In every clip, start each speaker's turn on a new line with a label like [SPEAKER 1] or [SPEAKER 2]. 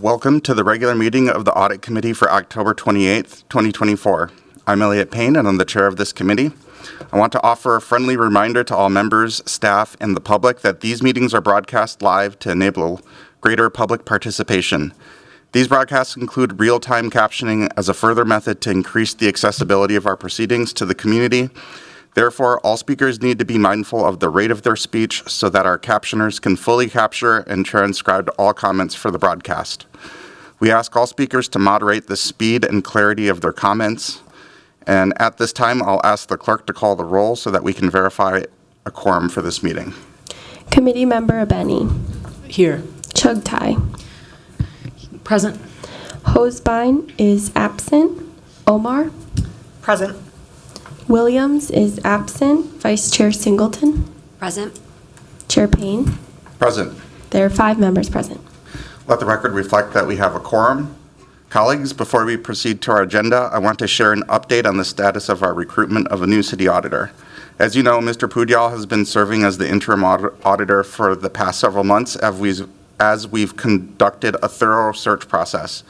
[SPEAKER 1] Welcome to the regular meeting of the Audit Committee for October 28th, 2024. I'm Elliot Payne, and I'm the chair of this committee. I want to offer a friendly reminder to all members, staff, and the public that these meetings are broadcast live to enable greater public participation. These broadcasts include real-time captioning as a further method to increase the accessibility of our proceedings to the community. Therefore, all speakers need to be mindful of the rate of their speech so that our captioners can fully capture and transcribe all comments for the broadcast. We ask all speakers to moderate the speed and clarity of their comments. And at this time, I'll ask the clerk to call the roll so that we can verify a quorum for this meeting.
[SPEAKER 2] Committee Member Abeni.
[SPEAKER 3] Here.
[SPEAKER 2] Chugtai.
[SPEAKER 3] Present.
[SPEAKER 2] Hosbein is absent. Omar.
[SPEAKER 3] Present.
[SPEAKER 2] Williams is absent. Vice Chair Singleton.
[SPEAKER 4] Present.
[SPEAKER 2] Chair Payne.
[SPEAKER 1] Present.
[SPEAKER 2] There are 5 members present.
[SPEAKER 1] Let the record reflect that we have a quorum. Colleagues, before we proceed to our agenda, I want to share an update on the status of our recruitment of a new city auditor. As you know, Mr. Pudyal has been serving as the interim auditor for the past several months as we've conducted a thorough search process.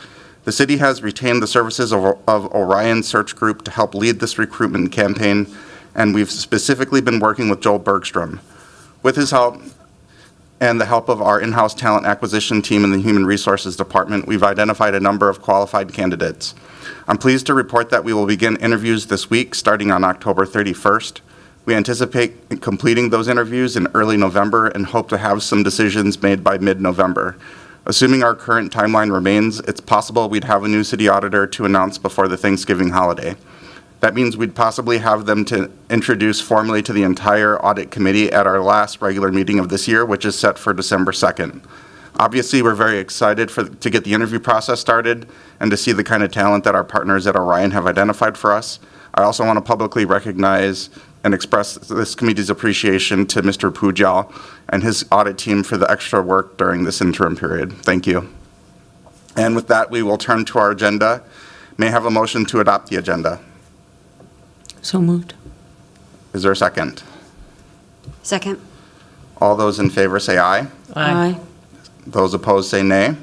[SPEAKER 1] The city has retained the services of Orion Search Group to help lead this recruitment campaign, and we've specifically been working with Joel Bergstrom. With his help and the help of our in-house talent acquisition team in the Human Resources Department, we've identified a number of qualified candidates. I'm pleased to report that we will begin interviews this week, starting on October 31st. We anticipate completing those interviews in early November and hope to have some decisions made by mid-November. Assuming our current timeline remains, it's possible we'd have a new city auditor to announce before the Thanksgiving holiday. That means we'd possibly have them to introduce formally to the entire audit committee at our last regular meeting of this year, which is set for December 2nd. Obviously, we're very excited to get the interview process started and to see the kind of talent that our partners at Orion have identified for us. I also want to publicly recognize and express this committee's appreciation to Mr. Pudyal and his audit team for the extra work during this interim period. Thank you. And with that, we will turn to our agenda. May I have a motion to adopt the agenda?
[SPEAKER 3] So moved.
[SPEAKER 1] Is there a second?
[SPEAKER 4] Second.
[SPEAKER 1] All those in favor say aye.
[SPEAKER 3] Aye.
[SPEAKER 1] Those opposed say nay.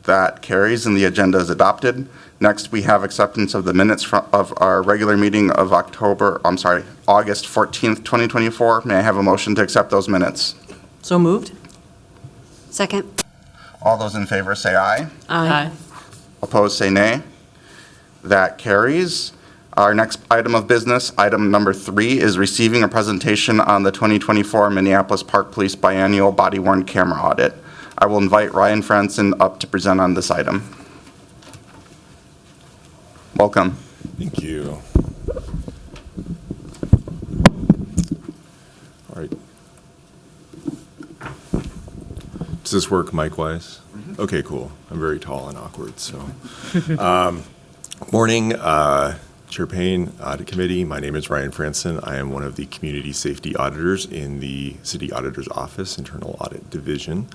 [SPEAKER 1] That carries and the agenda is adopted. Next, we have acceptance of the minutes of our regular meeting of August 14th, 2024. May I have a motion to accept those minutes?
[SPEAKER 3] So moved.
[SPEAKER 4] Second.
[SPEAKER 1] All those in favor say aye.
[SPEAKER 3] Aye.
[SPEAKER 1] Opposed say nay. That carries. Our next item of business, item number 3, is receiving a presentation on the 2024 Minneapolis Park Police Biennial Body-Worn Camera Audit. I will invite Ryan Franson up to present on this item. Welcome.
[SPEAKER 5] Thank you. All right. Does this work mic-wise? Mm-hmm. Okay, cool. I'm very tall and awkward, so. Morning, Chair Payne, Audit Committee. My name is Ryan Franson. I am one of the Community Safety Auditors in the City Auditor's Office, Internal Audit Division.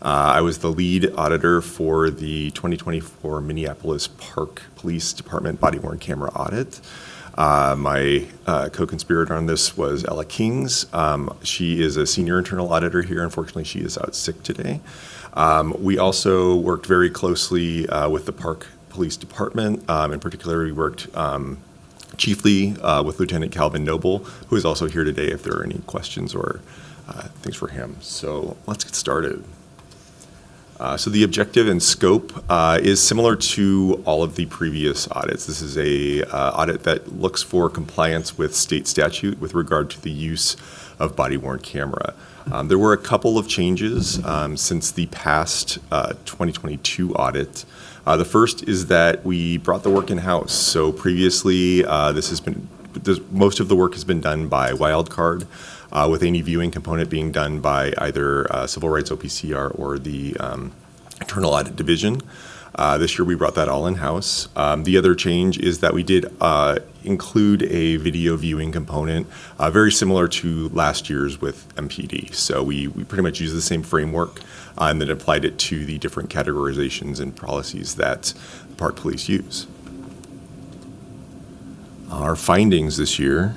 [SPEAKER 5] I was the lead auditor for the 2024 Minneapolis Park Police Department Body-Worn Camera Audit. My co-conspirator on this was Ella Kings. She is a senior internal auditor here. Unfortunately, she is out sick today. We also worked very closely with the Park Police Department. In particular, we worked chiefly with Lieutenant Calvin Noble, who is also here today if there are any questions or things for him. So let's get started. So the objective and scope is similar to all of the previous audits. This is a audit that looks for compliance with state statute with regard to the use of body-worn camera. There were a couple of changes since the past 2022 audit. The first is that we brought the work in-house. So previously, most of the work has been done by wildcard, with any viewing component being done by either Civil Rights OPCR or the Internal Audit Division. This year we brought that all in-house. The other change is that we did include a video viewing component, very similar to last year's with MPD. So we pretty much used the same framework and then applied it to the different categorizations and policies that Park Police use. Our findings this year.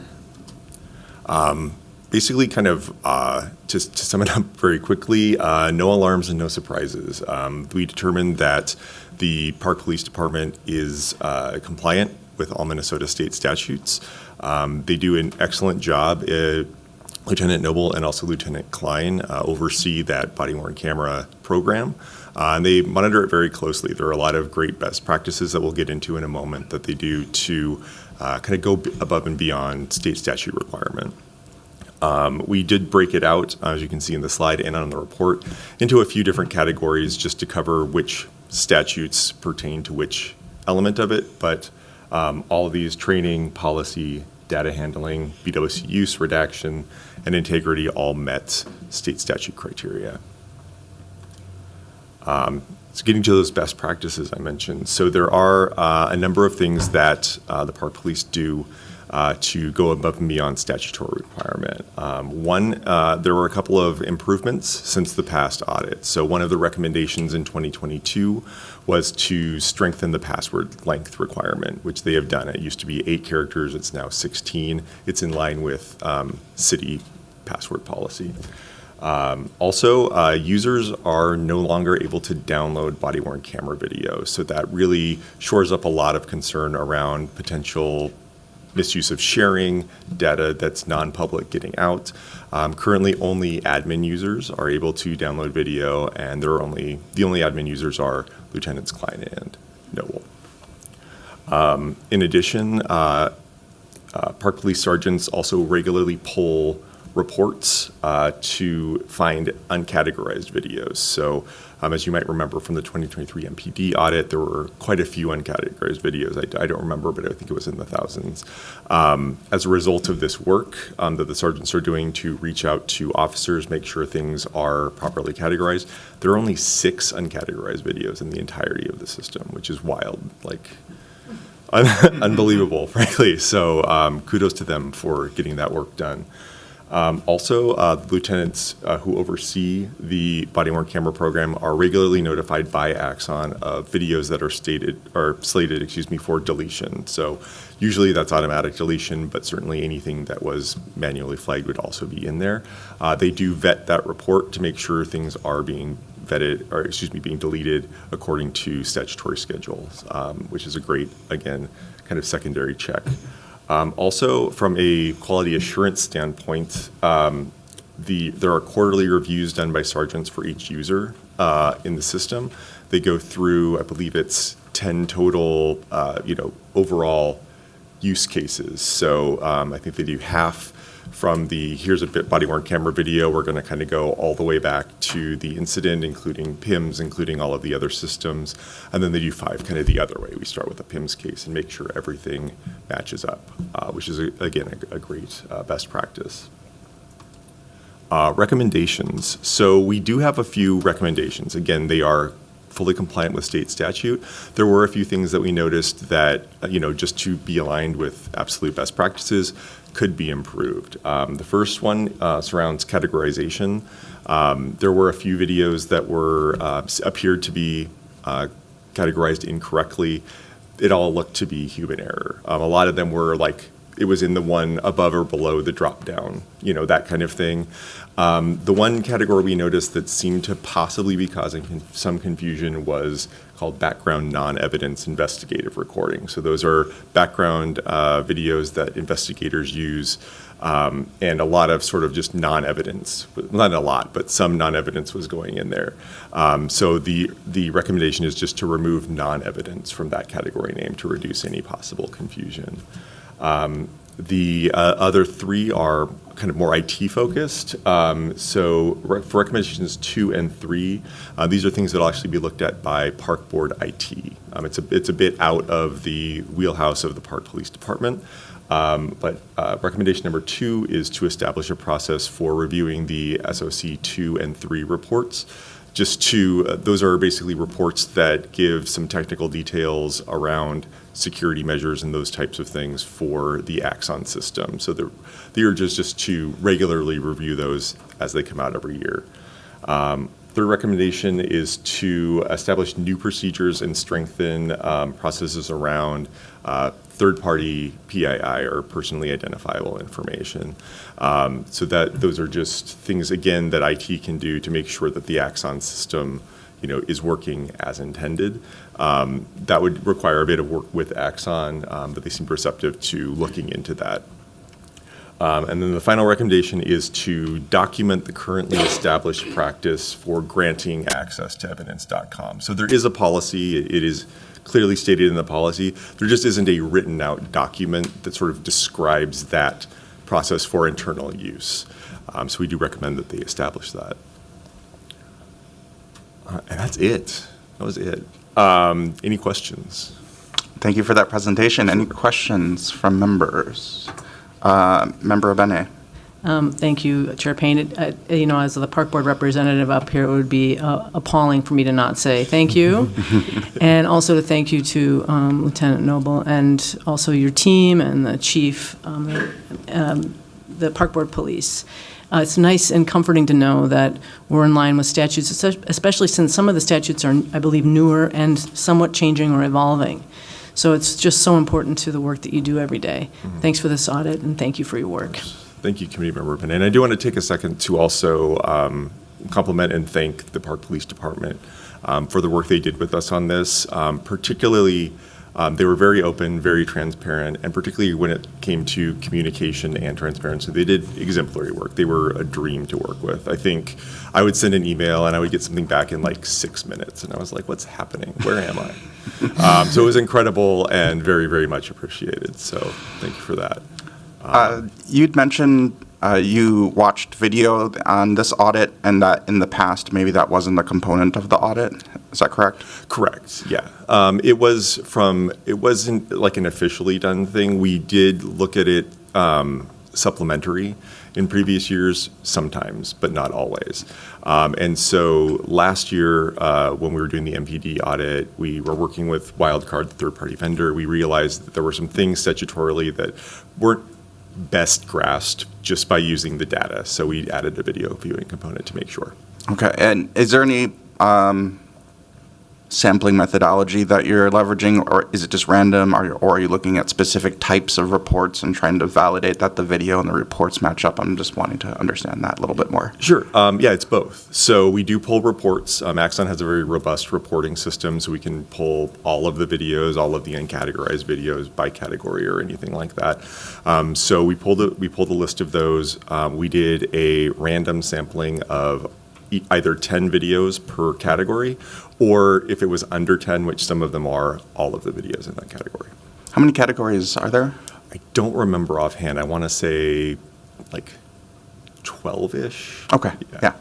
[SPEAKER 5] basically kind of, just to sum it up very quickly, no alarms and no surprises. We determined that the Park Police Department is compliant with all Minnesota state statutes. They do an excellent job. Lieutenant Noble and also Lieutenant Klein oversee that body-worn camera program, and they monitor it very closely. There are a lot of great best practices that we'll get into in a moment that they do to kind of go above and beyond state statute requirement. We did break it out, as you can see in the slide and on the report, into a few different categories just to cover which statutes pertain to which element of it, but all of these: training, policy, data handling, BWC use, redaction, and integrity all met state statute criteria. So getting to those best practices I mentioned. So there are a number of things that the Park Police do to go above and beyond statutory requirement. One, there were a couple of improvements since the past audit. So one of the recommendations in 2022 was to strengthen the password length requirement, which they have done. It used to be 8 characters, it's now 16. It's in line with city password policy. Also, users are no longer able to download body-worn camera video, so that really shores up a lot of concern around potential misuse of sharing, data that's non-public getting out. Currently, only admin users are able to download video, and the only admin users are Lieutenants Klein and Noble. In addition, Park Police sergeants also regularly pull reports to find uncategorized videos. So as you might remember from the 2023 MPD audit, there were quite a few uncategorized videos. I don't remember, but I think it was in the thousands. As a result of this work that the sergeants are doing to reach out to officers, make sure things are properly categorized, there are only 6 uncategorized videos in the entirety of the system, which is wild, like unbelievable, frankly. So kudos to them for getting that work done. Also, the lieutenants who oversee the body-worn camera program are regularly notified by Axon of videos that are slated for deletion. So usually that's automatic deletion, but certainly anything that was manually flagged would also be in there. They do vet that report to make sure things are being being deleted according to statutory schedules, which is a great, again, kind of secondary check. Also, from a quality assurance standpoint, there are quarterly reviews done by sergeants for each user in the system. They go through, I believe it's 10 total, overall use cases. So I think they do half from here's a body-worn camera video. We're going to kind of go all the way back to the incident, including PIMS, including all of the other systems. And then they do 5 kind of the other way. We start with a PIMS case and make sure everything matches up, which is, again, a great best practice. Recommendations. So we do have a few recommendations. Again, they are fully compliant with state statute. There were a few things that we noticed that, just to be aligned with absolute best practices, could be improved. The first one surrounds categorization. There were a few videos that appeared to be categorized incorrectly. It all looked to be human error. A lot of them were like, it was in the one above or below the drop down, that kind of thing. The one category we noticed that seemed to possibly be causing some confusion was called background non-evidence investigative recording. So those are background videos that investigators use, and a lot of sort of just non-evidence, not a lot, but some non-evidence was going in there. So the recommendation is just to remove non-evidence from that category name to reduce any possible confusion. The other 3 are kind of more IT focused. So for recommendations 2 and 3, these are things that will actually be looked at by Park Board IT. It's a bit out of the wheelhouse of the Park Police Department. But recommendation number 2 is to establish a process for reviewing the SOC 2 and 3 reports. Those are basically reports that give some technical details around security measures and those types of things for the Axon system. So the urge is just to regularly review those as they come out every year. Third recommendation is to establish new procedures and strengthen processes around third-party PII, or personally identifiable information. So that those are just things, again, that IT can do to make sure that the Axon system, is working as intended. That would require a bit of work with Axon, but they seem receptive to looking into that. And then the final recommendation is to document the currently established practice for granting access to evidence.com. So there is a policy. It is clearly stated in the policy. There just isn't a written out document that sort of describes that process for internal use. So we do recommend that they establish that. And that's it. That was it. Any questions?
[SPEAKER 1] Thank you for that presentation. Any questions from members? Member Abene.
[SPEAKER 3] Thank you, Chair Payne. As the Park Board representative up here, it would be appalling for me to not say thank you. And also to thank you to Lieutenant Noble and also your team and the chief, the Park Board Police. It's nice and comforting to know that we're in line with statutes, especially since some of the statutes are, I believe, newer and somewhat changing or evolving. So it's just so important to the work that you do every day. Mm-hmm. Thanks for this audit, and thank you for your work.
[SPEAKER 5] Thank you, Committee Member Benet. And I do want to take a second to also compliment and thank the Park Police Department for the work they did with us on this. Particularly, they were very open, very transparent, and particularly when it came to communication and transparency, they did exemplary work. They were a dream to work with. I think I would send an email and I would get something back in like 6 minutes, and I was like, what's happening? Where am I? So it was incredible and very, very much appreciated. So thank you for that.
[SPEAKER 1] You'd mentioned you watched video on this audit, and that in the past, maybe that wasn't a component of the audit. Is that correct?
[SPEAKER 5] Correct, yeah. It wasn't like an officially done thing. We did look at it supplementary in previous years sometimes, but not always. And so last year, when we were doing the MPD audit, we were working with Wildcard, the third-party vendor. We realized that there were some things statutorily that weren't best grasped just by using the data. So we added a video viewing component to make sure.
[SPEAKER 1] Okay, and is there any sampling methodology that you're leveraging, or is it just random, or are you looking at specific types of reports and trying to validate that the video and the reports match up? I'm just wanting to understand that a little bit more.
[SPEAKER 5] Sure. Yeah, it's both. So we do pull reports. Axon has a very robust reporting system, so we can pull all of the videos, all of the uncategorized videos by category or anything like that. So we pulled a list of those. We did a random sampling of either 10 videos per category, or if it was under 10, which some of them are, all of the videos in that category.
[SPEAKER 1] How many categories are there?
[SPEAKER 5] I don't remember offhand. I want to say like 12-ish.
[SPEAKER 1] Okay, yeah.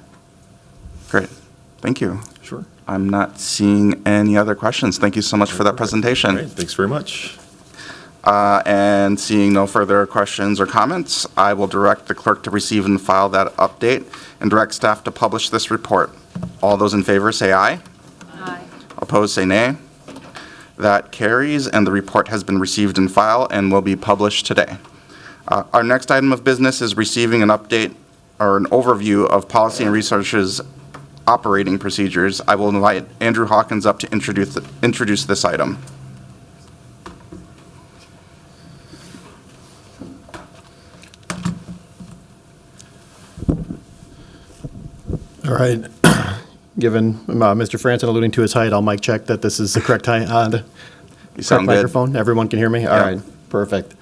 [SPEAKER 1] Great. Thank you.
[SPEAKER 5] Sure.
[SPEAKER 1] I'm not seeing any other questions. Thank you so much for that presentation.
[SPEAKER 5] Great. Thanks very much.
[SPEAKER 1] And seeing no further questions or comments, I will direct the clerk to receive and file that update and direct staff to publish this report. All those in favor say aye.
[SPEAKER 4] Aye.
[SPEAKER 1] Opposed say nay. That carries, and the report has been received and filed and will be published today. Our next item of business is receiving an update or an overview of Policy and Research's operating procedures. I will invite Andrew Hawkins up to introduce this item.
[SPEAKER 6] All right. Given Mr. Franson alluding to his height, I'll mic check that this is the correct height.
[SPEAKER 1] You
[SPEAKER 6] Correct
[SPEAKER 1] sound good.
[SPEAKER 6] microphone. Everyone can hear me? All
[SPEAKER 1] Yeah.
[SPEAKER 6] right. Perfect.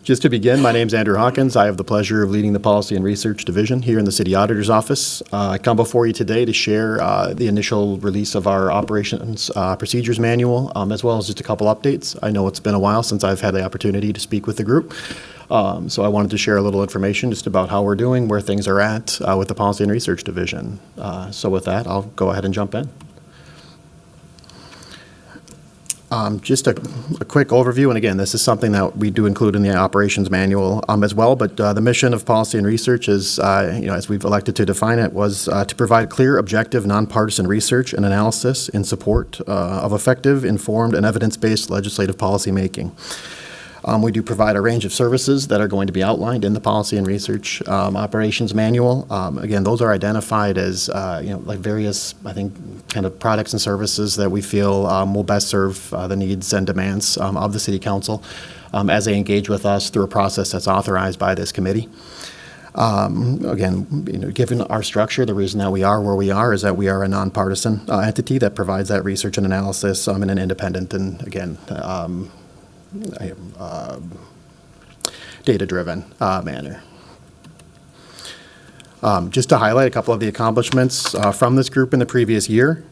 [SPEAKER 6] Just to begin, my name's Andrew Hawkins. I have the pleasure of leading the Policy and Research Division here in the City Auditor's Office. I come before you today to share the initial release of our Operations Procedures Manual, as well as just a couple updates. I know it's been a while since I've had the opportunity to speak with the group. So I wanted to share a little information just about how we're doing, where things are at with the Policy and Research Division. So with that, I'll go ahead and jump in. Just a quick overview, and again, this is something that we do include in the operations manual as well, but the mission of Policy and Research is, as we've elected to define it, was to provide clear, objective, nonpartisan research and analysis in support of effective, informed, and evidence-based legislative policy making. We do provide a range of services that are going to be outlined in the Policy and Research Operations Manual. Again, those are identified as, like various, I think, kind of products and services that we feel will best serve the needs and demands of the City Council as they engage with us through a process that's authorized by this committee. Again, given our structure, the reason that we are where we are is that we are a nonpartisan entity that provides that research and analysis in an independent and, again, data-driven manner. Just to highlight a couple of the accomplishments from this group in the previous year.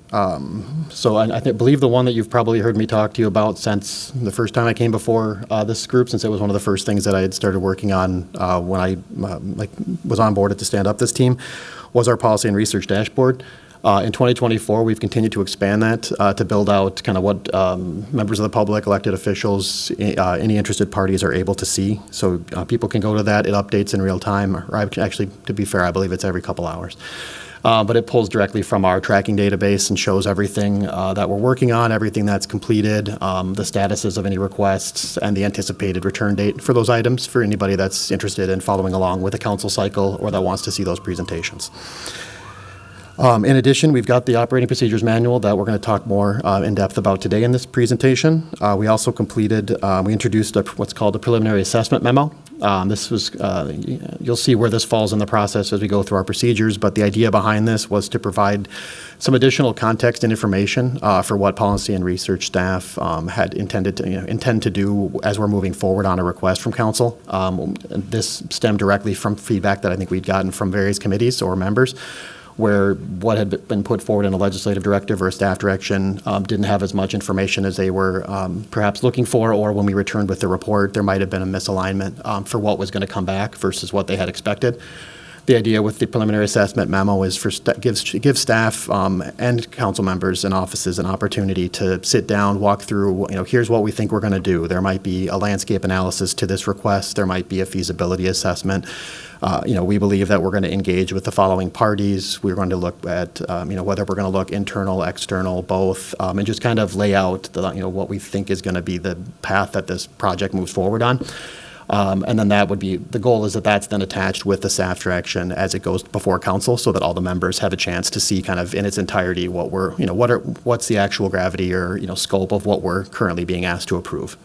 [SPEAKER 6] So I believe the one that you've probably heard me talk to you about since the first time I came before this group, since it was one of the first things that I had started working on when I was on board to stand up this team, was our policy and research dashboard. In 2024, we've continued to expand that to build out kind of what members of the public, elected officials, any interested parties are able to see. So people can go to that. It updates in real time. Or actually, to be fair, I believe it's every couple hours. But it pulls directly from our tracking database and shows everything that we're working on, everything that's completed, the statuses of any requests, and the anticipated return date for those items for anybody that's interested in following along with the council cycle or that wants to see those presentations. In addition, we've got the operating procedures manual that we're going to talk more in depth about today in this presentation. We also completed, we introduced what's called a preliminary assessment memo. This was, you'll see where this falls in the process as we go through our procedures, but the idea behind this was to provide some additional context and information for what policy and research staff had intend to do as we're moving forward on a request from council. This stemmed directly from feedback that I think we'd gotten from various committees or members, where what had been put forward in a legislative directive or a staff direction didn't have as much information as they were perhaps looking for, or when we returned with the report, there might have been a misalignment for what was going to come back versus what they had expected. The idea with the preliminary assessment memo is give staff and council members and offices an opportunity to sit down, walk through, here's what we think we're going to do. There might be a landscape analysis to this request. There might be a feasibility assessment. We believe that we're going to engage with the following parties. We're going to look at, whether we're going to look internal, external, both, and just kind of lay out what we think is going to be the path that this project moves forward on. And then that would be, the goal is that that's then attached with the staff direction as it goes before council, so that all the members have a chance to see kind of in its entirety what we're, what's the actual gravity or, scope of what we're currently being asked to approve.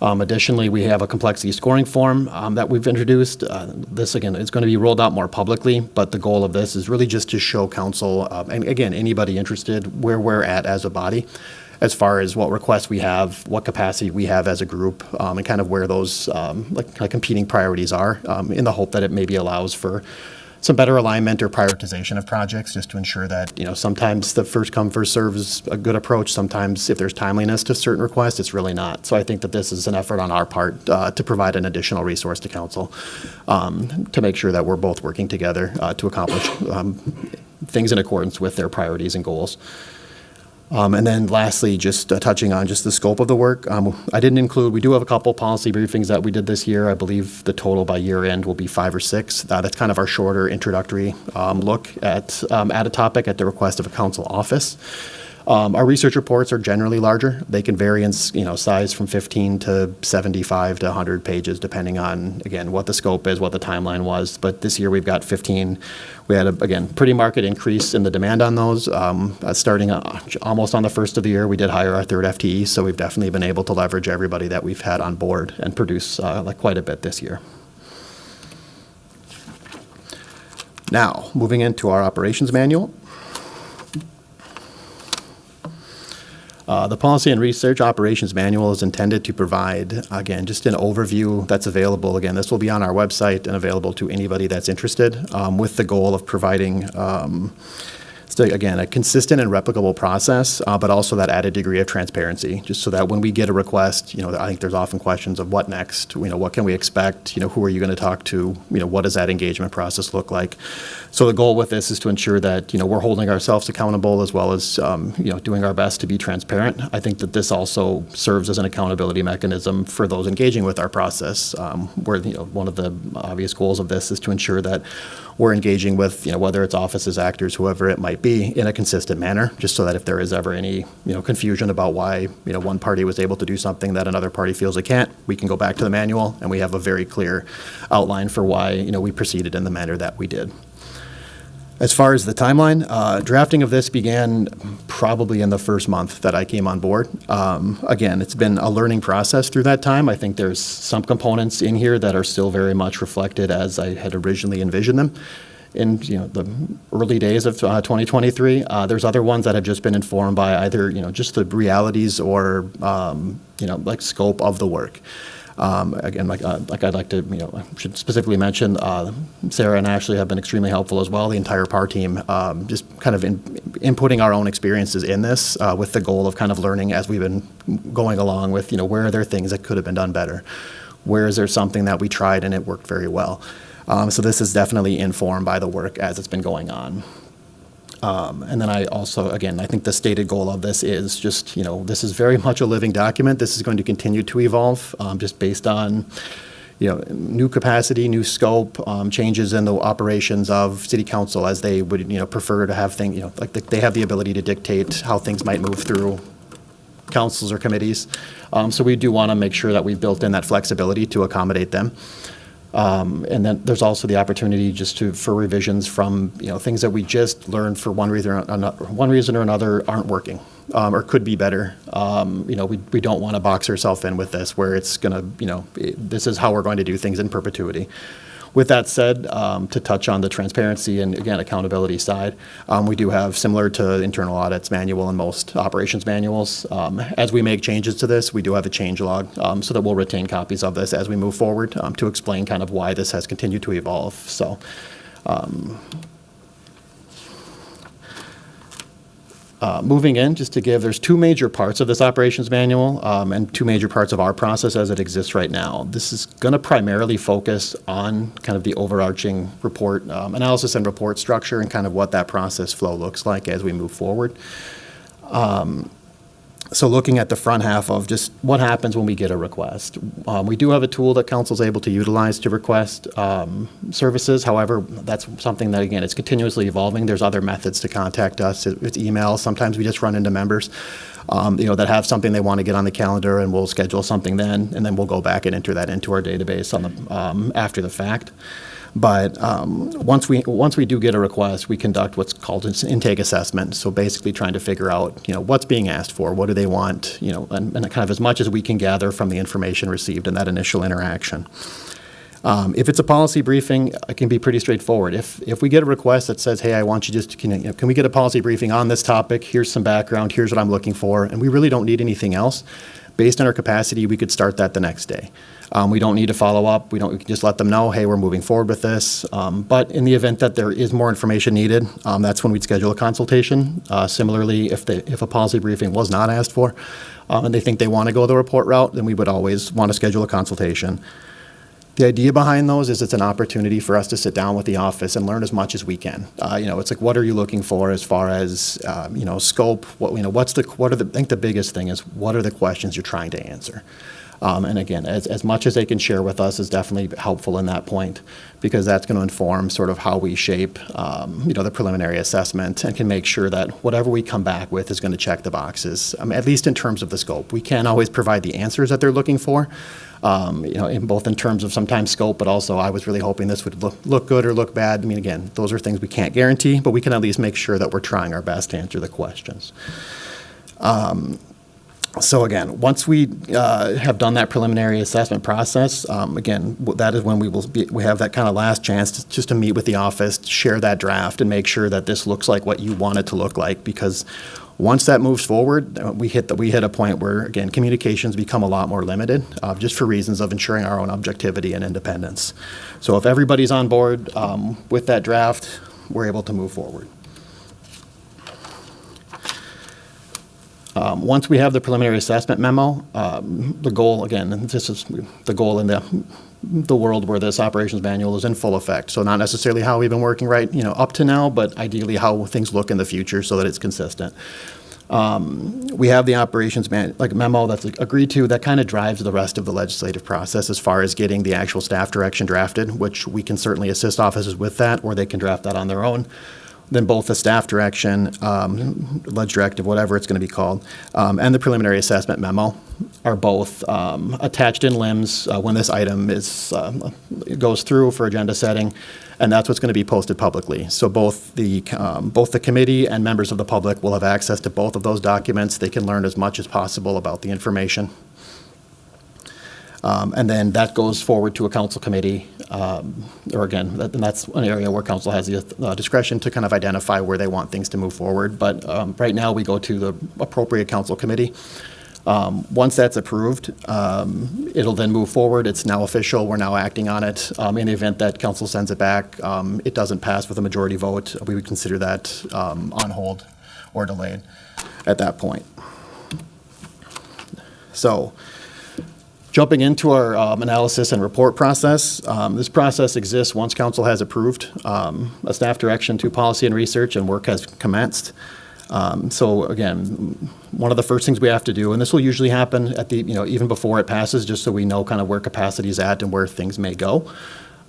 [SPEAKER 6] Additionally, we have a complexity scoring form that we've introduced. This, again, is going to be rolled out more publicly, but the goal of this is really just to show council, and again, anybody interested, where we're at as a body, as far as what requests we have, what capacity we have as a group, and kind of where those competing priorities are, in the hope that it maybe allows for some better alignment or prioritization of projects, just to ensure that, sometimes the first come, first serve is a good approach. Sometimes if there's timeliness to certain requests, it's really not. So I think that this is an effort on our part to provide an additional resource to council to make sure that we're both working together to accomplish things in accordance with their priorities and goals. And then lastly, just touching on just the scope of the work. I didn't include, we do have a couple policy briefings that we did this year. I believe the total by year end will be 5 or 6. That's kind of our shorter introductory look at a topic at the request of a council office. Our research reports are generally larger. They can vary in size from 15 to 75 to 100 pages, depending on, again, what the scope is, what the timeline was. But this year we've got 15. We had, again, pretty market increase in the demand on those. Starting almost on the first of the year, we did hire our third FTE, so we've definitely been able to leverage everybody that we've had on board and produce quite a bit this year. Now, moving into our operations manual. The Policy and Research Operations Manual is intended to provide, again, just an overview that's available. Again, this will be on our website and available to anybody that's interested, with the goal of providing, again, a consistent and replicable process, but also that added degree of transparency, just so that when we get a request, I think there's often questions of what next, what can we expect, who are you going to talk to, what does that engagement process look like? So the goal with this is to ensure that, we're holding ourselves accountable as well as, doing our best to be transparent. I think that this also serves as an accountability mechanism for those engaging with our process, where, one of the obvious goals of this is to ensure that we're engaging with, whether it's offices, actors, whoever it might be, be in a consistent manner, just so that if there is ever any, confusion about why, one party was able to do something that another party feels they can't, we can go back to the manual and we have a very clear outline for why, we proceeded in the manner that we did. As far as the timeline, drafting of this began probably in the first month that I came on board. Again, it's been a learning process through that time. I think there's some components in here that are still very much reflected as I had originally envisioned them in the early days of 2023. There's other ones that have just been informed by either just the realities or like scope of the work. Again, like I'd like to, I should specifically mention, Sarah and Ashley have been extremely helpful as well, the entire PAR team, just kind of inputting our own experiences in this with the goal of kind of learning as we've been going along with, where are there things that could have been done better? Where is there something that we tried and it worked very well? So this is definitely informed by the work as it's been going on. And then I also, again, I think the stated goal of this is just, this is very much a living document. This is going to continue to evolve just based on, new capacity, new scope, changes in the operations of city council as they would, prefer to have things, like they have the ability to dictate how things might move through councils or committees. So we do want to make sure that we've built in that flexibility to accommodate them. And then there's also the opportunity just for revisions from, things that we just learned for one reason or another aren't working, or could be better. We don't want to box ourselves in with this where it's going to, this is how we're going to do things in perpetuity. With that said, to touch on the transparency and, again, accountability side, we do have, similar to internal audits manual and most operations manuals, as we make changes to this, we do have a change log so that we'll retain copies of this as we move forward to explain kind of why this has continued to evolve. So. Moving in, just to give, there's two major parts of this operations manual and two major parts of our process as it exists right now. This is going to primarily focus on kind of the overarching report analysis and report structure and kind of what that process flow looks like as we move forward. So looking at the front half of just what happens when we get a request. We do have a tool that council's able to utilize to request services. However, that's something that, again, it's continuously evolving. There's other methods to contact us. It's email. Sometimes we just run into members, that have something they want to get on the calendar, and we'll schedule something then, and then we'll go back and enter that into our database on the after the fact. But once we do get a request, we conduct what's called an intake assessment. So basically trying to figure out, what's being asked for, what do they want, and kind of as much as we can gather from the information received in that initial interaction. If it's a policy briefing, it can be pretty straightforward. If we get a request that says, hey, I want you just, can we get a policy briefing on this topic? Here's some background. Here's what I'm looking for. And we really don't need anything else. Based on our capacity, we could start that the next day. We don't need to follow up. We can just let them know, hey, we're moving forward with this. But in the event that there is more information needed, that's when we'd schedule a consultation. Similarly, if a policy briefing was not asked for and they think they want to go the report route, then we would always want to schedule a consultation. The idea behind those is it's an opportunity for us to sit down with the office and learn as much as we can. It's like, what are you looking for as far as, scope? I think the biggest thing is, what are the questions you're trying to answer? And again, as much as they can share with us is definitely helpful in that point, because that's going to inform sort of how we shape, the preliminary assessment, and can make sure that whatever we come back with is going to check the boxes, at least in terms of the scope. We can't always provide the answers that they're looking for, in terms of sometimes scope, but also I was really hoping this would look good or look bad. Again, those are things we can't guarantee, but we can at least make sure that we're trying our best to answer the questions. So again, once we have done that preliminary assessment process, again, that is when we have that kind of last chance just to meet with the office, share that draft, and make sure that this looks like what you want it to look like. Because once that moves forward, we hit a point where, again, communications become a lot more limited, just for reasons of ensuring our own objectivity and independence. So if everybody's on board with that draft, we're able to move forward. Once we have the preliminary assessment memo, the goal, again, and this is the goal in the world where this operations manual is in full effect. So not necessarily how we've been working up to now, but ideally how things look in the future so that it's consistent. We have the operations memo that's agreed to that kind of drives the rest of the legislative process as far as getting the actual staff direction drafted, which we can certainly assist offices with that, or they can draft that on their own. then both the staff direction, ledge directive, whatever it's going to be called, and the preliminary assessment memo are both attached in limbs when this item goes through for agenda setting, and that's what's going to be posted publicly. So both the committee and members of the public will have access to both of those documents. They can learn as much as possible about the information. And then that goes forward to a council committee, or again, that's an area where council has the discretion to kind of identify where they want things to move forward. But right now, we go to the appropriate council committee. Once that's approved, it'll then move forward. It's now official. We're now acting on it. In the event that council sends it back, it doesn't pass with a majority vote, we would consider that on hold or delayed at that point. So, jumping into our analysis and report process, this process exists once council has approved a staff direction to policy and research and work has commenced. So again, one of the first things we have to do, and this will usually happen at the, even before it passes, just so we know kind of where capacity is at and where things may go.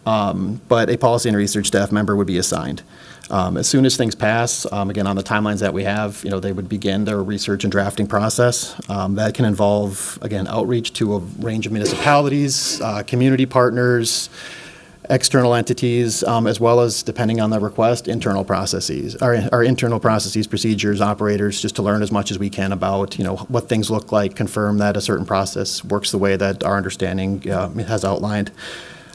[SPEAKER 6] But a policy and research staff member would be assigned. As soon as things pass, again, on the timelines that we have, they would begin their research and drafting process. That can involve, again, outreach to a range of municipalities, community partners, external entities, as well as, depending on the request, internal processes, our internal processes, procedures, operators, just to learn as much as we can about, what things look like, confirm that a certain process works the way that our understanding has outlined.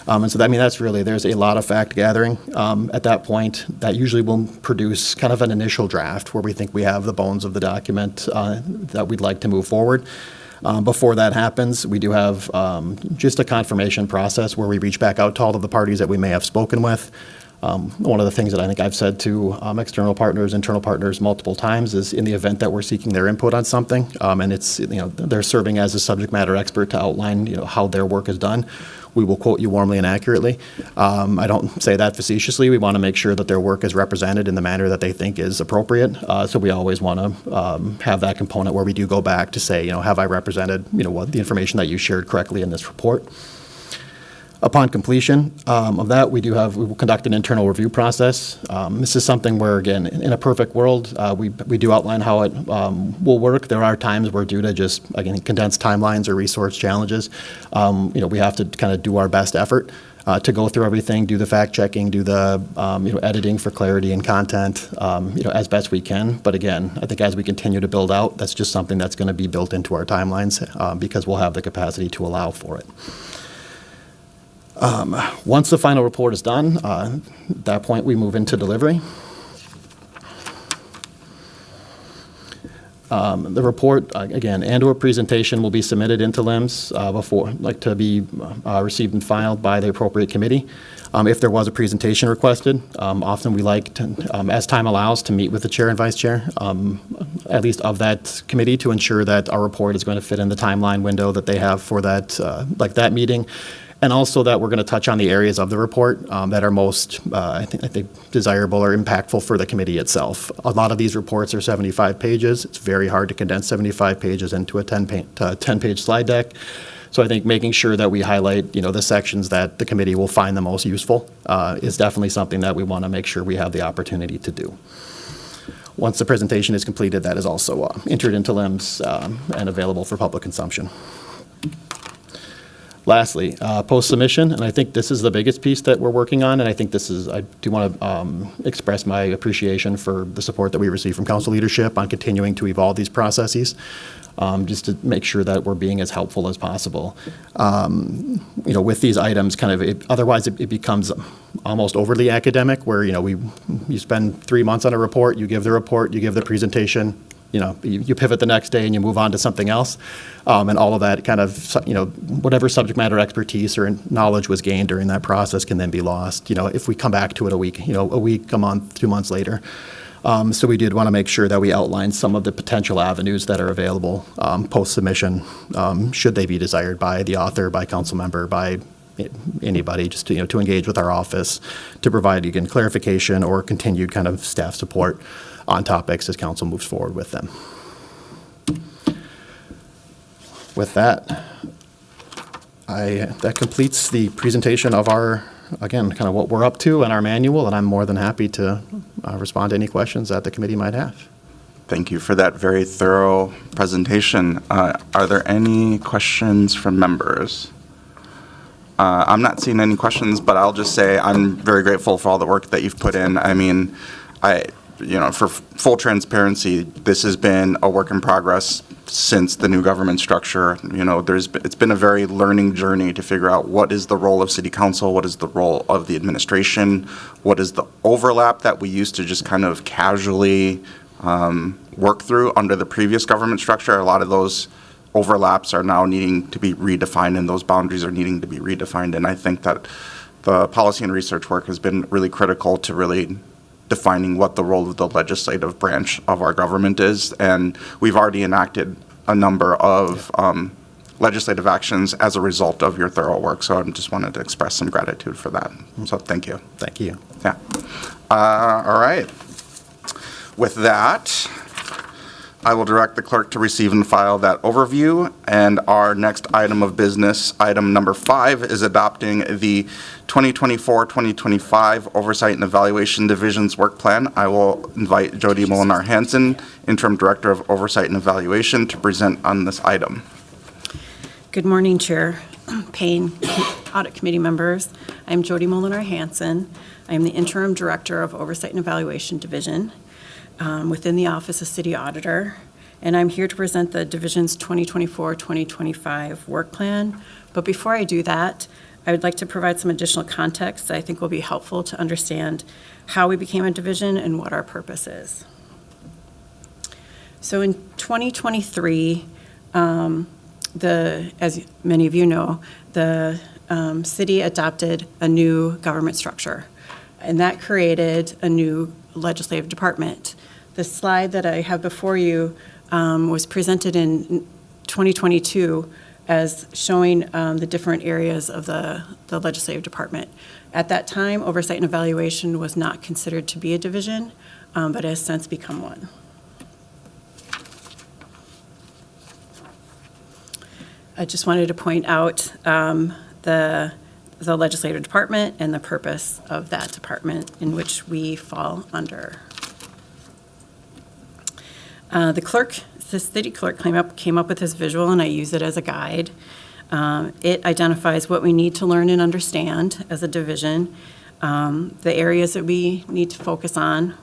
[SPEAKER 6] And so, that's really, there's a lot of fact gathering at that point that usually will produce kind of an initial draft where we think we have the bones of the document that we'd like to move forward. Before that happens, we do have just a confirmation process where we reach back out to all of the parties that we may have spoken with. One of the things that I think I've said to external partners, internal partners multiple times is in the event that we're seeking their input on something, and it's, they're serving as a subject matter expert to outline, how their work is done, we will quote you warmly and accurately. I don't say that facetiously. We want to make sure that their work is represented in the manner that they think is appropriate. So we always want to have that component where we do go back to say, have I represented, what the information that you shared correctly in this report? Upon completion of that, we will conduct an internal review process. This is something where, again, in a perfect world, we do outline how it will work. There are times where, due to just, again, condensed timelines or resource challenges, we have to kind of do our best effort to go through everything, do the fact checking, do the editing for clarity and content, as best we can. But again, I think as we continue to build out, that's just something that's going to be built into our timelines because we'll have the capacity to allow for it. Once the final report is done, at that point we move into delivery. The report, again, and/or presentation will be submitted into LIMS to be received and filed by the appropriate committee. If there was a presentation requested, often we like to, as time allows, to meet with the chair and vice chair, at least of that committee, to ensure that our report is going to fit in the timeline window that they have for that, that meeting. And also that we're going to touch on the areas of the report that are most, I think, desirable or impactful for the committee itself. A lot of these reports are 75 pages. It's very hard to condense 75 pages into a 10-page slide deck. So I think making sure that we highlight, the sections that the committee will find the most useful is definitely something that we want to make sure we have the opportunity to do. Once the presentation is completed, that is also entered into LIMS and available for public consumption. Lastly, post-submission, and I think this is the biggest piece that we're working on, and I think I do want to express my appreciation for the support that we receive from council leadership on continuing to evolve these processes, just to make sure that we're being as helpful as possible. With these items, otherwise it becomes almost overly academic, where, you spend 3 months on a report, you give the report, you give the presentation, you pivot the next day and you move on to something else. And all of that kind of, whatever subject matter expertise or knowledge was gained during that process can then be lost, if we come back to it a week, a month, 2 months later. So we did want to make sure that we outlined some of the potential avenues that are available post-submission, should they be desired by the author, by council member, by anybody, just to engage with our office to provide, again, clarification or continued kind of staff support on topics as council moves forward with them. With that, that completes the presentation of our, again, kind of what we're up to and our manual, and I'm more than happy to respond to any questions that the committee might have.
[SPEAKER 1] Thank you for that very thorough presentation. Are there any questions from members? I'm not seeing any questions, but I'll just say I'm very grateful for all the work that you've put in. I mean, for full transparency, this has been a work in progress since the new government structure. It's been a very learning journey to figure out what is the role of city council, what is the role of the administration, what is the overlap that we used to just kind of casually work through under the previous government structure. A lot of those overlaps are now needing to be redefined, and those boundaries are needing to be redefined. And I think that the policy and research work has been really critical to really defining what the role of the legislative branch of our government is. And we've already enacted a number of legislative actions as a result of your thorough work. So I just wanted to express some gratitude for that. So thank you.
[SPEAKER 6] Thank you.
[SPEAKER 1] Yeah. All right. With that, I will direct the clerk to receive and file that overview. And our next item of business, item number 5, is adopting the 2024-2025 Oversight and Evaluation Division's work plan. I will invite Jody Molinar-Hansen, Interim Director of Oversight and Evaluation, to present on this item.
[SPEAKER 7] Good morning, Chair Payne, Audit Committee members. I'm Jody Molinar-Hansen. I am the Interim Director of Oversight and Evaluation Division within the Office of City Auditor, and I'm here to present the Division's 2024-2025 work plan. But before I do that, I would like to provide some additional context that I think will be helpful to understand how we became a division and what our purpose is. So in 2023, as many of you know, the city adopted a new government structure, and that created a new legislative department. The slide that I have before you was presented in 2022 as showing the different areas of the legislative department. At that time, oversight and evaluation was not considered to be a division, but has since become one. I just wanted to point out the legislative department and the purpose of that department in which we fall under. The city clerk came up with this visual, and I use it as a guide. It identifies what we need to learn and understand as a division, the areas that we need to focus on,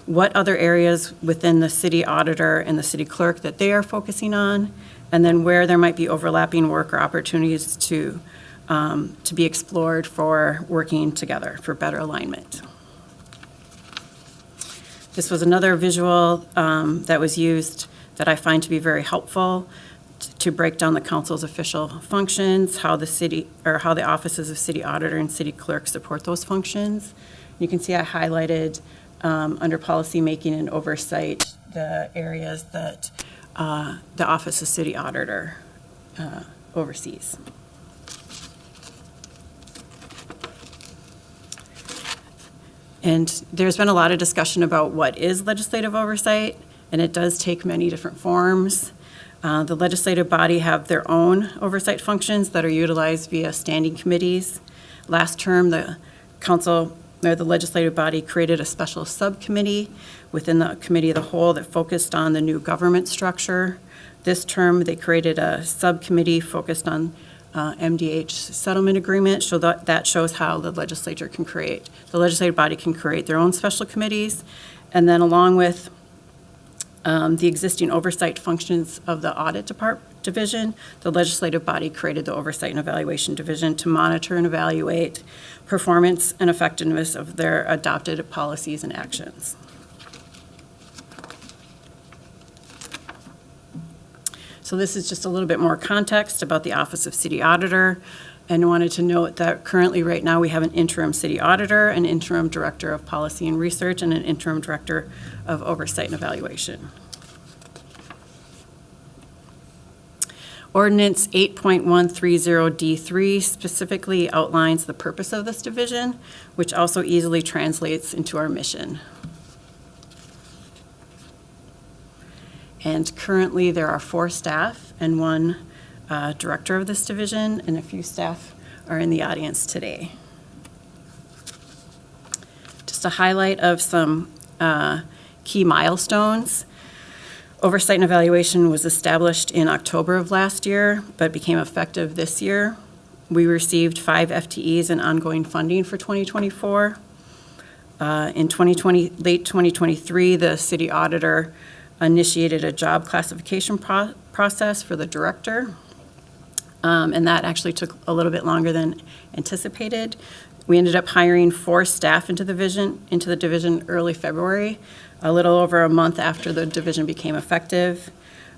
[SPEAKER 7] what other areas within the city auditor and the city clerk that they are focusing on, and then where there might be overlapping work or opportunities to be explored for working together for better alignment. This was another visual that was used that I find to be very helpful to break down the council's official functions, how the offices of city auditor and city clerk support those functions. You can see I highlighted under policy making and oversight the areas that the office of city auditor oversees. And there's been a lot of discussion about what is legislative oversight, and it does take many different forms. The legislative body have their own oversight functions that are utilized via standing committees. Last term, the council, or the legislative body, created a special subcommittee within the committee of the whole that focused on the new government structure. This term, they created a subcommittee focused on MDH settlement agreement, so that shows how the legislative body can create their own special committees. And then along with the existing oversight functions of the audit division, the legislative body created the oversight and evaluation division to monitor and evaluate performance and effectiveness of their adopted policies and actions. So this is just a little bit more context about the Office of City Auditor, and I wanted to note that currently right now we have an interim city auditor, an interim director of policy and research, and an interim director of oversight and evaluation. Ordinance 8.130D3 specifically outlines the purpose of this division, which also easily translates into our mission. And currently, there are 4 staff and 1 director of this division, and a few staff are in the audience today. Just a highlight of some key milestones. Oversight and evaluation was established in October of last year, but became effective this year. We received 5 FTEs in ongoing funding for 2024. In late 2023, the city auditor initiated a job classification process for the director, and that actually took a little bit longer than anticipated. We ended up hiring 4 staff into the division early February, a little over a month after the division became effective.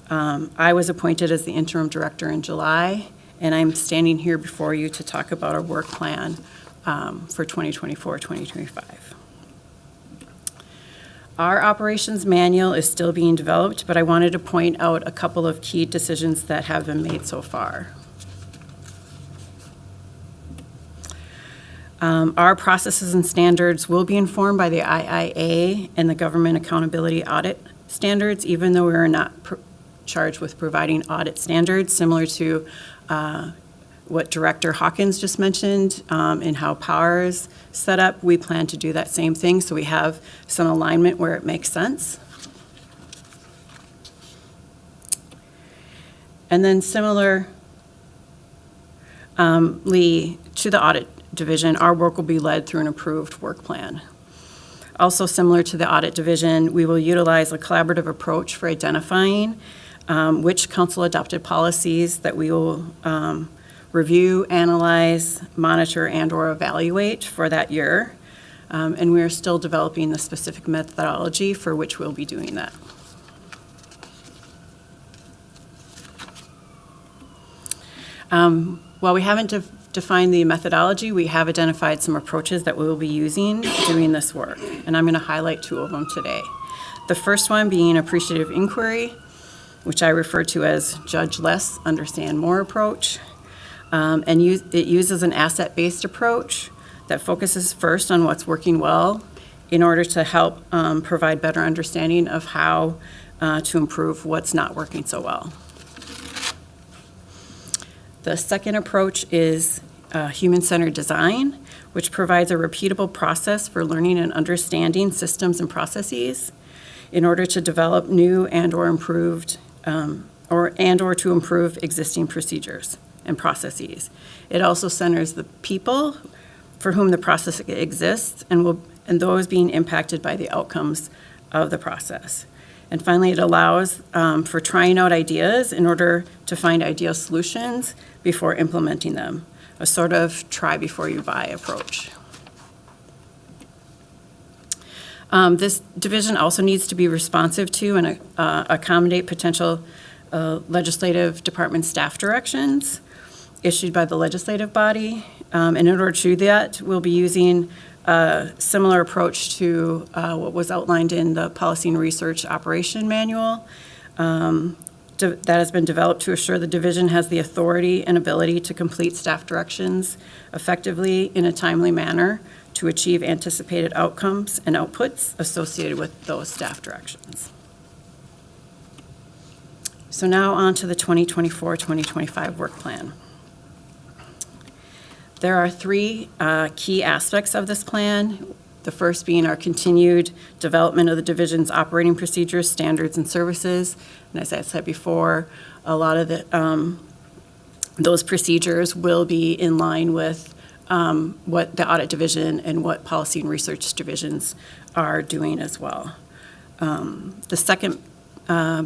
[SPEAKER 7] I was appointed as the interim director in July, and I'm standing here before you to talk about our work plan for 2024-2025. Our operations manual is still being developed, but I wanted to point out a couple of key decisions that have been made so far. Our processes and standards will be informed by the IIA and the Government Accountability Audit Standards, even though we are not charged with providing audit standards, similar to what Director Hawkins just mentioned in how power is set up. We plan to do that same thing, so we have some alignment where it makes sense. And then similarly to the audit division, our work will be led through an approved work plan. Also similar to the audit division, we will utilize a collaborative approach for identifying which council-adopted policies that we will review, analyze, monitor, and/or evaluate for that year. And we are still developing the specific methodology for which we'll be doing that. While we haven't defined the methodology, we have identified some approaches that we will be using doing this work, and I'm going to highlight 2 of them today. The first one being appreciative inquiry, which I refer to as judge less, understand more approach. And it uses an asset-based approach that focuses first on what's working well in order to help provide better understanding of how to improve what's not working so well. The second approach is human-centered design, which provides a repeatable process for learning and understanding systems and processes in order to develop new and/or improved or to improve existing procedures and processes. It also centers the people for whom the process exists and those being impacted by the outcomes of the process. And finally, it allows for trying out ideas in order to find ideal solutions before implementing them, a sort of try before you buy approach. This division also needs to be responsive to and accommodate potential legislative department staff directions issued by the legislative body. And in order to do that, we'll be using a similar approach to what was outlined in the Policy and Research Operation Manual that has been developed to assure the division has the authority and ability to complete staff directions effectively in a timely manner to achieve anticipated outcomes and outputs associated with those staff directions. So now on to the 2024-2025 work plan. There are 3 key aspects of this plan. The first being our continued development of the division's operating procedures, standards, and services. And as I said before, a lot of those procedures will be in line with what the audit division and what policy and research divisions are doing as well. The second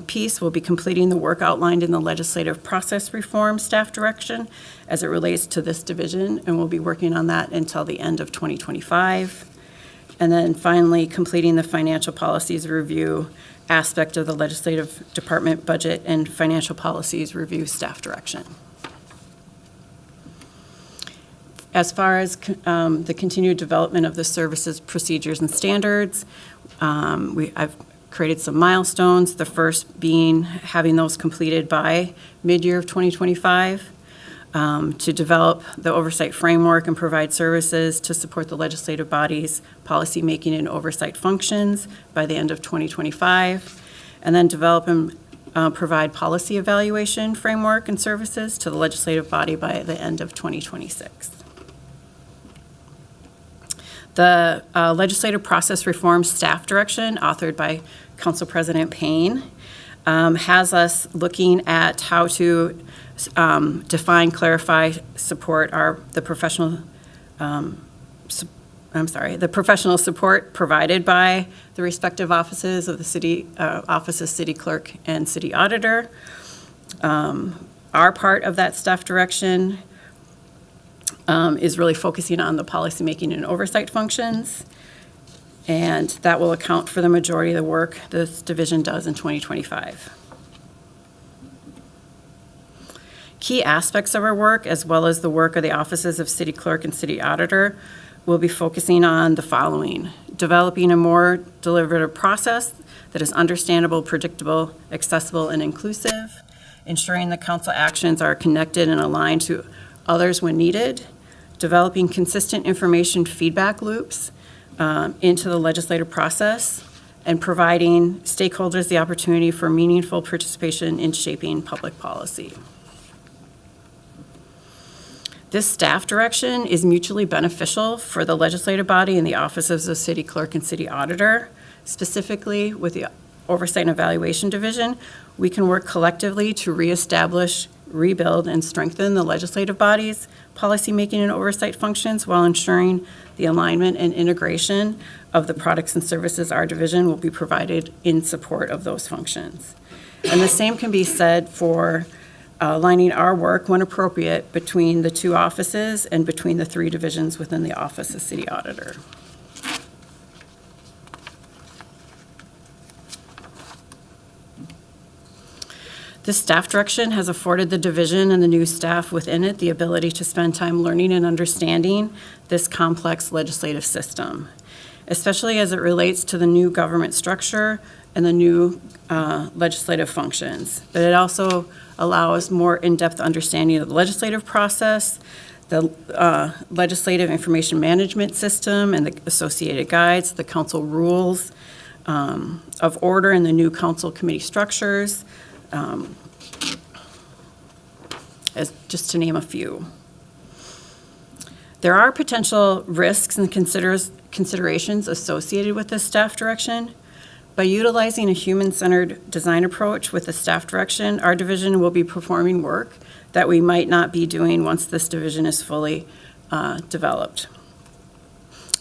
[SPEAKER 7] piece will be completing the work outlined in the legislative process reform staff direction as it relates to this division, and we'll be working on that until the end of 2025. And then finally, completing the financial policies review aspect of the legislative department budget and financial policies review staff direction. As far as the continued development of the services, procedures, and standards, I've created some milestones, the first being having those completed by mid-year of 2025, to develop the oversight framework and provide services to support the legislative body's policymaking and oversight functions by the end of 2025, and then develop and provide policy evaluation framework and services to the legislative body by the end of 2026. The legislative process reform staff direction, authored by Council President Payne, has us looking at how to define, clarify, support the professional support provided by the respective offices of the city, offices, city clerk, and city auditor. Our part of that staff direction is really focusing on the policymaking and oversight functions, and that will account for the majority of the work this division does in 2025. Key aspects of our work, as well as the work of the offices of city clerk and city auditor, will be focusing on the following: developing a more deliberative process that is understandable, predictable, accessible, and inclusive, ensuring the council actions are connected and aligned to others when needed, developing consistent information feedback loops into the legislative process, and providing stakeholders the opportunity for meaningful participation in shaping public policy. This staff direction is mutually beneficial for the legislative body and the offices of city clerk and city auditor. Specifically, with the Oversight and Evaluation Division, we can work collectively to reestablish, rebuild, and strengthen the legislative body's policymaking and oversight functions while ensuring the alignment and integration of the products and services our division will be provided in support of those functions. And the same can be said for aligning our work, when appropriate, between the two offices and between the three divisions within the Office of City Auditor. This staff direction has afforded the division and the new staff within it the ability to spend time learning and understanding this complex legislative system, especially as it relates to the new government structure and the new legislative functions. But it also allows more in-depth understanding of the legislative process, the legislative information management system and the associated guides, the council rules of order and the new council committee structures, as just to name a few. There are potential risks and considerations associated with this staff direction. By utilizing a human-centered design approach with the staff direction, our division will be performing work that we might not be doing once this division is fully developed.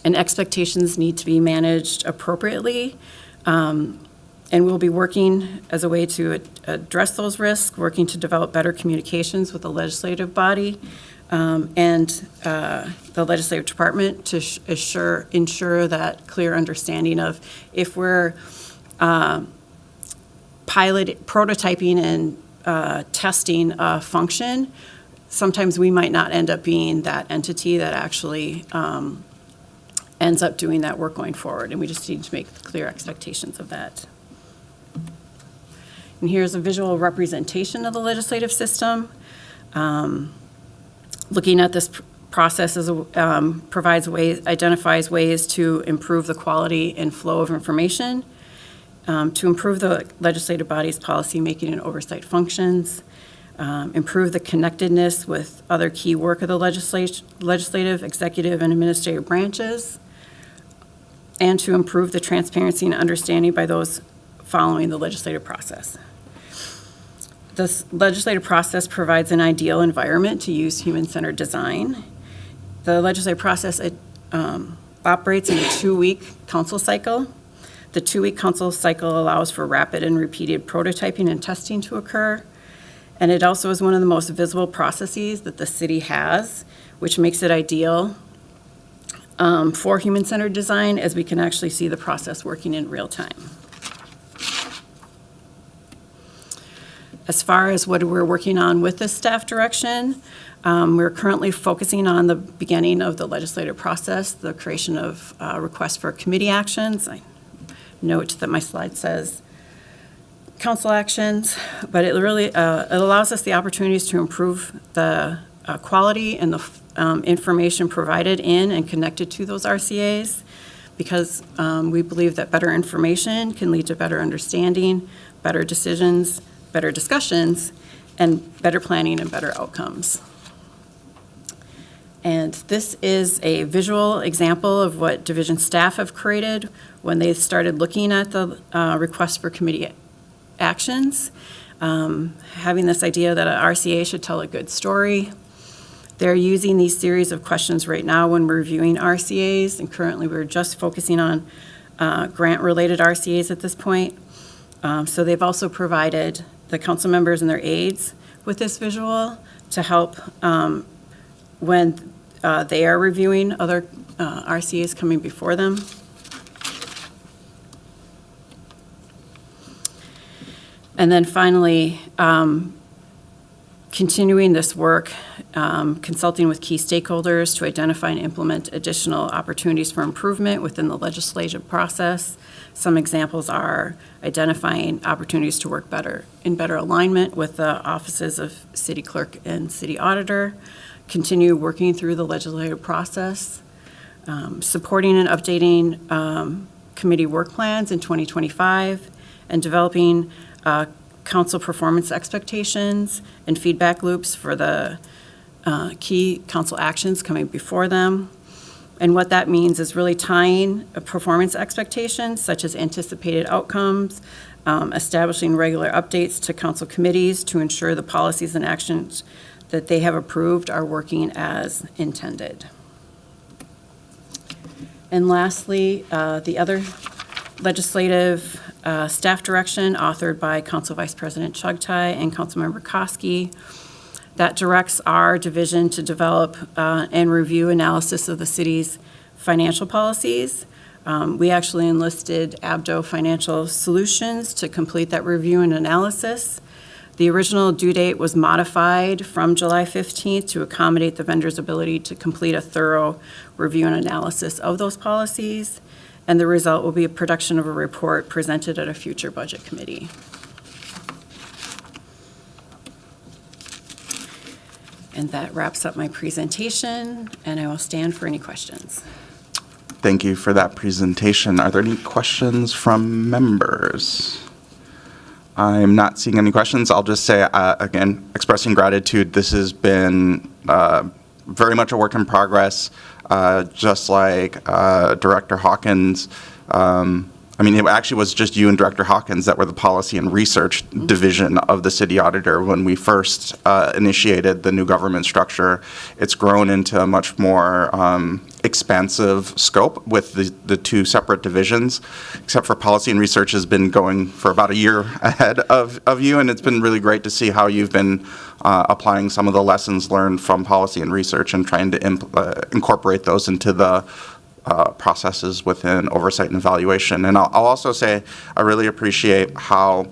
[SPEAKER 7] And expectations need to be managed appropriately, and we'll be working as a way to address those risks, working to develop better communications with the legislative body and the legislative department to ensure that clear understanding of if we're prototyping and testing a function, sometimes we might not end up being that entity that actually ends up doing that work going forward, and we just need to make clear expectations of that. And here's a visual representation of the legislative system. Looking at this process identifies ways to improve the quality and flow of information, to improve the legislative body's policymaking and oversight functions, improve the connectedness with other key work of the legislative, executive, and administrative branches, and to improve the transparency and understanding by those following the legislative process. This legislative process provides an ideal environment to use human-centered design. The legislative process operates in a 2-week council cycle. The 2-week council cycle allows for rapid and repeated prototyping and testing to occur. And it also is one of the most visible processes that the city has, which makes it ideal for human-centered design, as we can actually see the process working in real time. As far as what we're working on with this staff direction, we're currently focusing on the beginning of the legislative process, the creation of requests for committee actions. I note that my slide says council actions, but it really it allows us the opportunities to improve the quality and the information provided in and connected to those RCAs, because we believe that better information can lead to better understanding, better decisions, better discussions, and better planning and better outcomes. And this is a visual example of what division staff have created when they started looking at the request for committee actions, having this idea that an RCA should tell a good story. They're using these series of questions right now when we're reviewing RCAs, and currently we're just focusing on grant-related RCAs at this point. So they've also provided the council members and their aides with this visual to help when they are reviewing other RCAs coming before them. And then finally, continuing this work, consulting with key stakeholders to identify and implement additional opportunities for improvement within the legislative process. Some examples are identifying opportunities to work in better alignment with the offices of city clerk and city auditor, continue working through the legislative process, supporting and updating committee work plans in 2025, and developing council performance expectations and feedback loops for the key council actions coming before them. And what that means is really tying performance expectations such as anticipated outcomes, establishing regular updates to council committees to ensure the policies and actions that they have approved are working as intended. And lastly, the other legislative staff direction authored by Council Vice President Chugtai and Councilmember Koski that directs our division to develop and review analysis of the city's financial policies. We actually enlisted Abdo Financial Solutions to complete that review and analysis. The original due date was modified from July 15th to accommodate the vendor's ability to complete a thorough review and analysis of those policies. And the result will be a production of a report presented at a future budget committee. And that wraps up my presentation, and I will stand for any questions.
[SPEAKER 1] Thank you for that presentation. Are there any questions from members? I'm not seeing any questions. I'll just say, again, expressing gratitude. This has been very much a work in progress, just like Director Hawkins. It actually was just you and Director Hawkins that were the policy and research division of the city auditor when we first initiated the new government structure. It's grown into a much more expansive scope with the two separate divisions, except for policy and research has been going for about a year ahead of you, and it's been really great to see how you've been applying some of the lessons learned from policy and research and trying to incorporate those into the processes within oversight and evaluation. And I'll also say I really appreciate how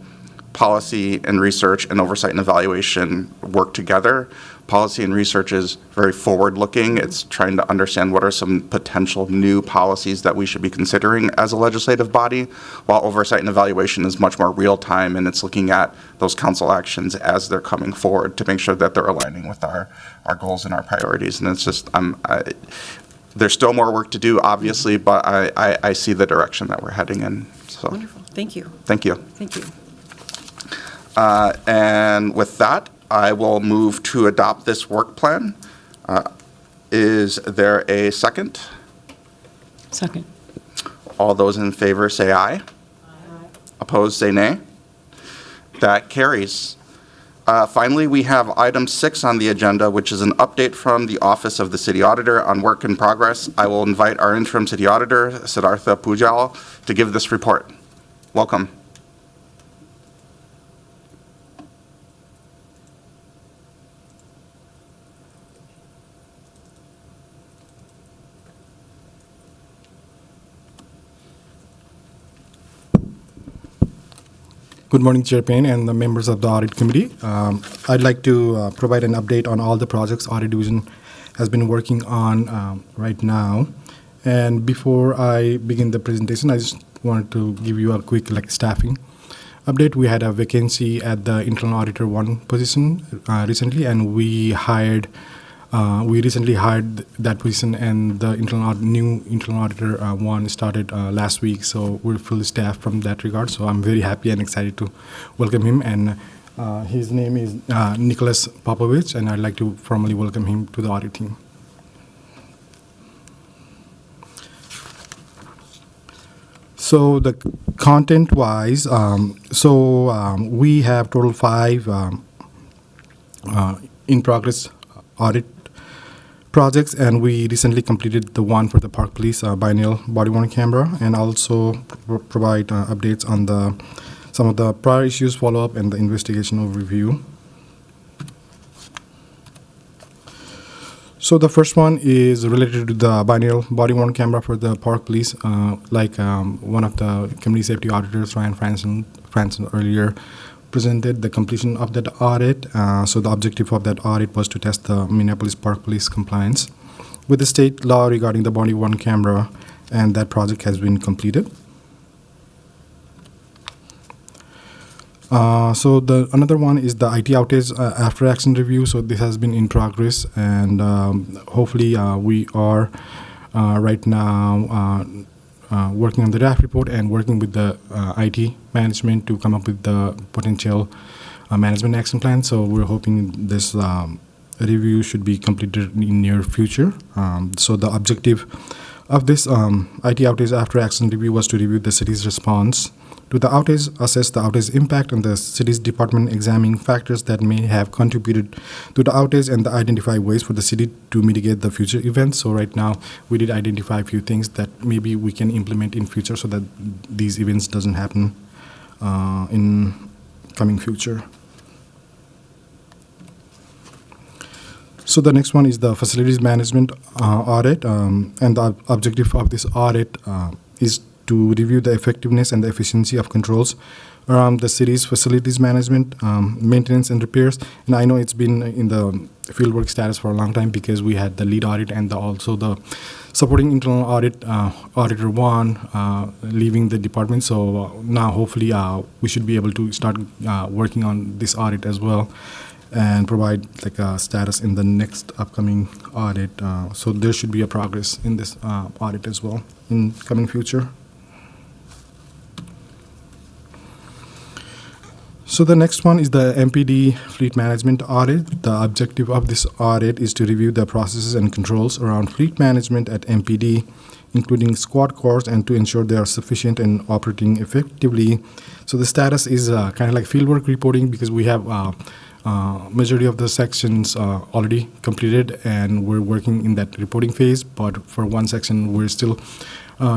[SPEAKER 1] policy and research and oversight and evaluation work together. Policy and research is very forward-looking. It's trying to understand what are some potential new policies that we should be considering as a legislative body, while oversight and evaluation is much more real-time, and it's looking at those council actions as they're coming forward to make sure that they're aligning with our goals and our priorities. And it's just, there's still more work to do, obviously, but I see the direction that we're heading in. So,
[SPEAKER 7] Wonderful. Thank you.
[SPEAKER 1] thank you.
[SPEAKER 7] Thank you.
[SPEAKER 1] And with that, I will move to adopt this work plan. Is there a second?
[SPEAKER 3] Second.
[SPEAKER 1] All those in favor say aye. Aye. Opposed, say nay. That carries. Finally, we have item 6 on the agenda, which is an update from the Office of the City Auditor on work in progress. I will invite our interim city auditor, Siddhartha Pujal, to give this report. Welcome.
[SPEAKER 8] Good morning, Chair Payne and the members of the Audit Committee. I'd like to provide an update on all the projects Audit Division has been working on right now. And before I begin the presentation, I just wanted to give you a quick staffing update. We had a vacancy at the Internal Auditor 1 position recently, and we recently hired that position, and the new Internal Auditor 1 started last week, so we're fully staffed from that regard. So I'm very happy and excited to welcome him, and his name is Nicholas Popovich, and I'd like to formally welcome him to the audit team. So the content-wise, we have total 5 in-progress audit projects, and we recently completed the one for the Park Police biennial body-worn camera, and also provide updates on some of the prior issues follow-up and the investigation overview. So the first one is related to the biennial body-worn camera for the Park Police. One of the community safety auditors, Ryan Franson earlier presented the completion of that audit. So the objective of that audit was to test the Minneapolis Park Police compliance with the state law regarding the body-worn camera, and that project has been completed. So another one is the IT outage after action review. So this has been in progress, and hopefully we are right now working on the draft report and working with the IT management to come up with the potential management action plan. So we're hoping this review should be completed in near future. So the objective of this IT outage after action review was to review the city's response to the outage, assess the outage impact on the city's department, examining factors that may have contributed to the outage, and identify ways for the city to mitigate the future events. So right now, we did identify a few things that maybe we can implement in future so that these events doesn't happen in coming future. So the next one is the facilities management audit, and the objective of this audit is to review the effectiveness and the efficiency of controls around the city's facilities management, maintenance, and repairs. And I know it's been in the fieldwork status for a long time because we had the lead audit and also the supporting internal audit, Auditor 1, leaving the department. So now hopefully we should be able to start working on this audit as well and provide like a status in the next upcoming audit. So there should be a progress in this audit as well in coming future. So the next one is the MPD fleet management audit. The objective of this audit is to review the processes and controls around fleet management at MPD, including squad cars, and to ensure they are sufficient and operating effectively. So the status is kind of like fieldwork reporting because we have majority of the sections already completed, and we're working in that reporting phase. But for one section, we're still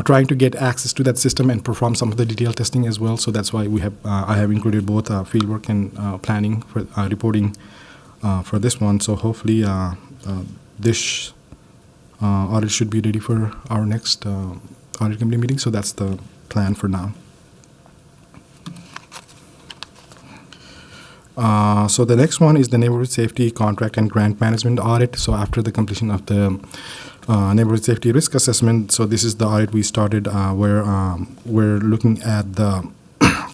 [SPEAKER 8] trying to get access to that system and perform some of the detailed testing as well. So that's why we have I have included both fieldwork and planning for reporting for this one. So hopefully this audit should be ready for our next audit committee meeting. So that's the plan for now. So the next one is the neighborhood safety contract and grant management audit. So after the completion of the neighborhood safety risk assessment, so this is the audit we started where we're looking at the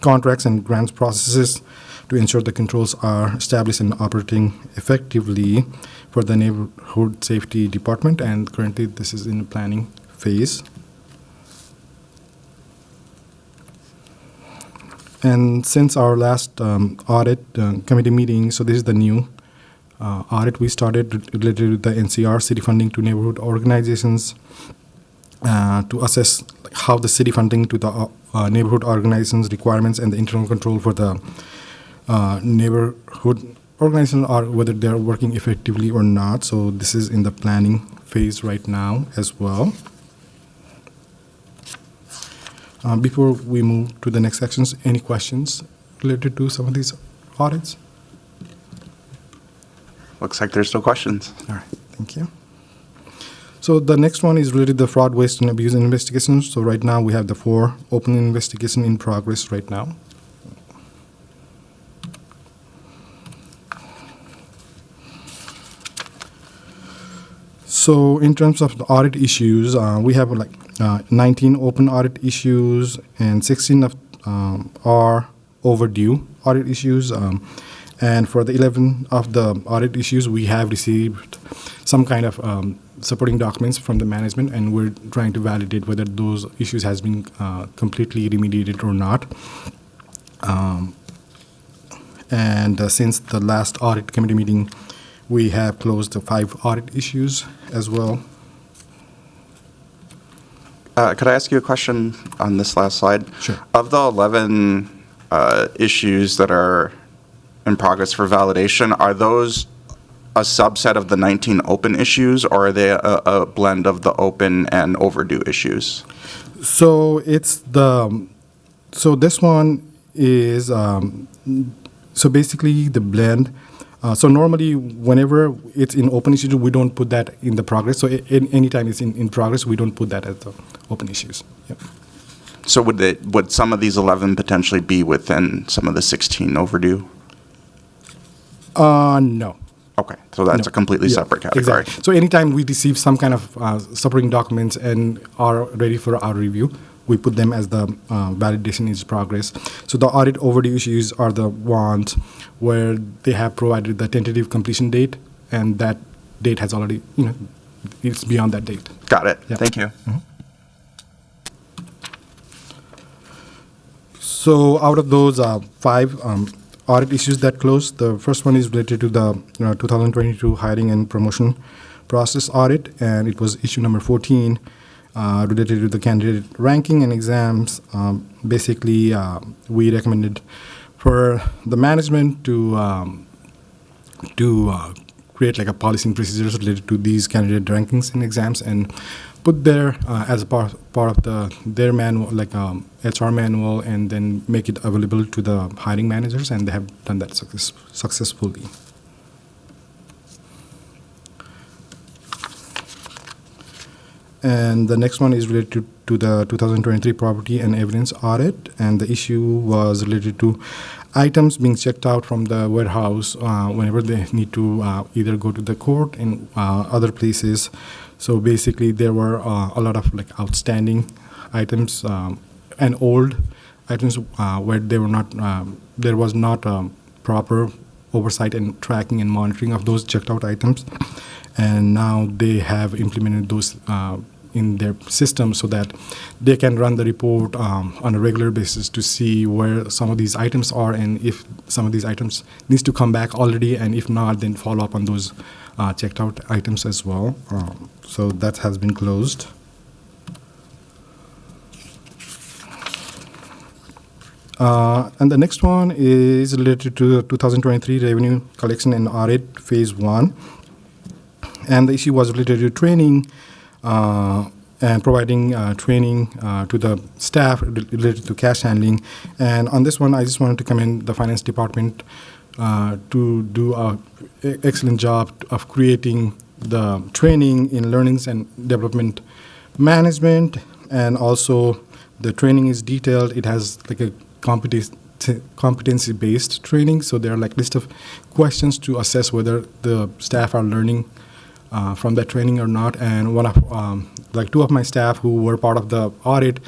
[SPEAKER 8] contracts and grants processes to ensure the controls are established and operating effectively for the neighborhood safety department, and currently this is in the planning phase. And since our last audit committee meeting, so this is the new audit we started related to the NCR city funding to neighborhood organizations to assess how the city funding to the neighborhood organizations requirements and the internal control for the neighborhood organizations are whether they're working effectively or not. So this is in the planning phase right now as well. Before we move to the next sections, any questions related to some of these audits?
[SPEAKER 1] Looks like there's no questions.
[SPEAKER 8] All right, thank you. So the next one is related to the fraud, waste, and abuse investigations. So right now we have the 4 open investigations in progress right now. So in terms of the audit issues, we have like 19 open audit issues, and 16 of are overdue audit issues. And for the 11 of the audit issues, we have received some kind of supporting documents from the management, and we're trying to validate whether those issues has been completely remediated or not. Since the last audit committee meeting, we have closed the 5 audit issues as well.
[SPEAKER 1] Could I ask you a question on this last slide?
[SPEAKER 8] Sure.
[SPEAKER 1] Of the 11 issues that are in progress for validation, are those a subset of the 19 open issues, or are they a blend of the open and overdue issues?
[SPEAKER 8] So so this one is, so basically the blend. So normally, whenever it's in open issues, we don't put that in the progress. So anytime it's in progress, we don't put that as the open issues. Yep.
[SPEAKER 1] So would some of these 11 potentially be within some of the 16 overdue?
[SPEAKER 8] No.
[SPEAKER 1] Okay, so that's
[SPEAKER 8] No.
[SPEAKER 1] a completely
[SPEAKER 8] Yeah,
[SPEAKER 1] separate category.
[SPEAKER 8] Exactly. So anytime we receive some kind of supporting documents and are ready for our review, we put them as the validation is progress. So the audit overdue issues are the ones where they have provided the tentative completion date, and that date has already, it's beyond that date.
[SPEAKER 1] Got it.
[SPEAKER 8] Yeah.
[SPEAKER 1] Thank you.
[SPEAKER 8] So out of those 5 audit issues that closed, the first one is related to the 2022 hiring and promotion process audit, and it was issue number 14, related to the candidate ranking and exams. Basically, we recommended for the management to create like a policy and procedures related to these candidate rankings and exams, and put there as a part of their manual, like HR manual, and then make it available to the hiring managers, and they have done that successfully. And the next one is related to the 2023 property and evidence audit, and the issue was related to items being checked out from the warehouse whenever they need to either go to the court and other places. So basically, there were a lot of like outstanding items and old items where there was not proper oversight and tracking and monitoring of those checked out items, and now they have implemented those in their system so that they can run the report on a regular basis to see where some of these items are, and if some of these items needs to come back already, and if not, then follow up on those checked out items as well. So that has been closed. And the next one is related to the 2023 revenue collection and audit phase 1. And the issue was related to training and providing training to the staff related to cash handling. And on this one, I just wanted to commend the finance department to do an excellent job of creating the training in learnings and development management. And also the training is detailed. It has like a competency-based training. So there are like list of questions to assess whether the staff are learning from that training or not. And one of like 2 of my staff who were part of the audit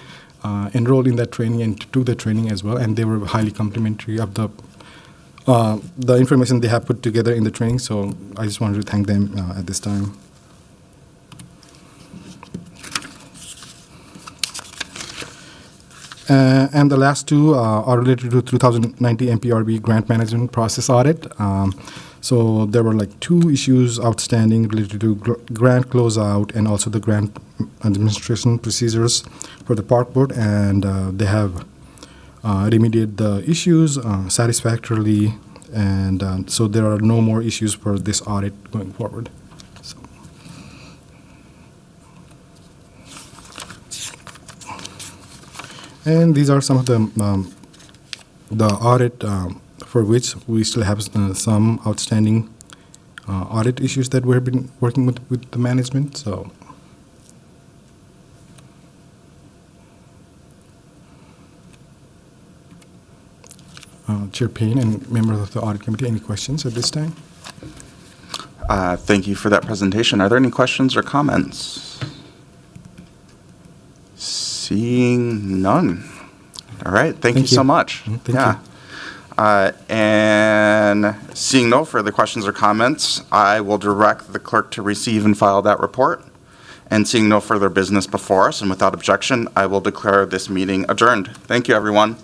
[SPEAKER 8] enrolled in that training and took the training as well, and they were highly complimentary of the information they have put together in the training. So I just wanted to thank them at this time. And the last 2 are related to 2019 MPRB grant management process audit. So there were like 2 issues outstanding related to grant closeout and also the grant administration procedures for the park board, and they have remediated the issues satisfactorily, and so there are no more issues for this audit going forward. So. And these are some of the audit for which we still have some outstanding audit issues that we've been working with the management. So, Chair Payne and members of the audit committee, any questions at this time?
[SPEAKER 1] Thank you for that presentation. Are there any questions or comments? Seeing none. All right. Thank you so much.
[SPEAKER 8] Thank you.
[SPEAKER 1] And seeing no further questions or comments, I will direct the clerk to receive and file that report. And seeing no further business before us and without objection, I will declare this meeting adjourned. Thank you, everyone.